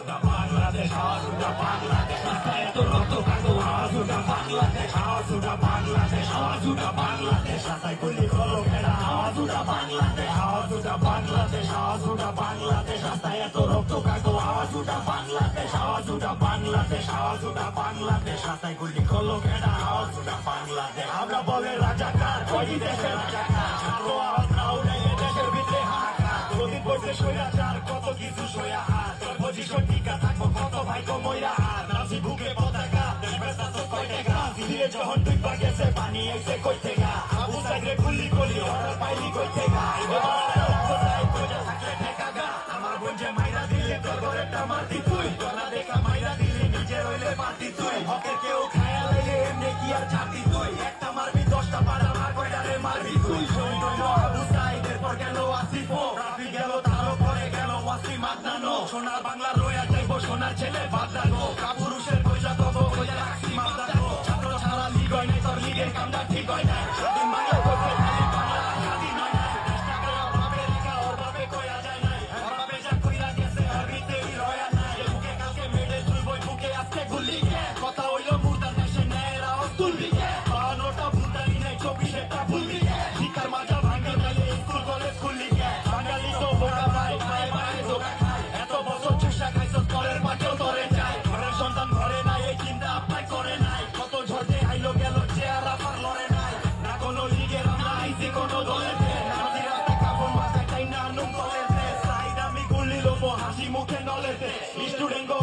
ওটা বাংলাদেশ, আওয়াজ ওটা বাংলাদেশ, এত রক্ত কাঁদো, আওয়াজ ওটা বাংলাদেশ, আওয়াজ ওটা বাংলাদেশ, আওয়াজ ওটা বাংলাদেশ, রাস্তায় গুলি করো কেডা, আওয়াজ ওটা বাংলাদেশ, আওয়াজ ওটা বাংলাদেশ, আওয়াজ ওটা বাংলাদেশ, রাস্তায় এত রক্ত কাঁদো, আওয়াজ ওটা বাংলাদেশ, আওয়াজ ওটা বাংলাদেশ, আওয়াজ ওটা বাংলাদেশ, রাস্তায় গুলি করো কেডা, আওয়াজ ওটা বাংলাদেশ। আমরা বলে রাজাকার, ওই দেশের রাজাকার, ছাত্র আওয়াজ না উড়াইলে দেশের ভিতরে হাহাকার, প্রদীপ বসে স্বৈরাচার, কত কিছু সইয়া আর পজিশন টিকা থাকবো কত ভাইকো মইরা আর নাসি বুকে পতাকা দেশবে সাথে কয় টাকা দিলে যখন তুই পাগেছে পানি এসে কই থেকে আবু সাইডে গুলি কলি অর্ডার পাইলি কই থেকে আমার বোন যে মাইরা দিলে তোর ঘরেটা মারতি তুই তোরা দেখা মাইরা দিলি নিজে রইলে পারতি তুই হকের কেউ খায়া লাইলে এমনি কি আর ছাড়তি তুই একটা মারবি 10টা পাড়া মার কয়টারে মারবি তুই শহীদ হইল আবু সাইদ এরপর গেল আসিফ রাফি গেল তারও পরে গেল ওয়াসিম আদনানো সোনার বাংলা রয়া যাইব সোনার ছেলে বাদদানো কাপুরুষের কইলা তব কইলা রাখছি মাদদানো ছাত্র ছাড়া লিগ হয় নাই তোর লিগের কামটা ঠিক হয় না স্বাধীন বাংলা করতে খালি বাংলা স্বাধীন হয় না চেষ্টা করে ভাবে রেখা ওর ভাবে কয়া যায় নাই ওর ভাবে যা কইরা গেছে আর ভিতরেই রয়া নাই বুকে কালকে মেডেল তুলবই বুকে আজকে গুলি কথা হইল মুর্দার দেশে ন্যায়ের আওয়াজ তুলবি বানোটা ভুলতালি নাই 24টা ভুলবি শিকার মাজা ভাঙে গেলে স্কুল কলেজ খুললি বাঙালি তো বোকা ভাই খায় ভাই ধোকা খায় এত বছর চুষা খাইছো কলের পাটেও ধরে যায় ঘরের সন্তান ঘরে নাই এই চিন্তা আপনার করে নাই কত ঝড়ে আইলো গেল চেয়ার আবার লড়ে নাই না কোনো লিগের আমরা আইসি কোনো দলের নাজি রাস্তা কাপড় মাথায় তাই না নুন কলের সাইড আমি গুলি লোবো হাসি মুখে নলেতে স্টুডেন্ট গো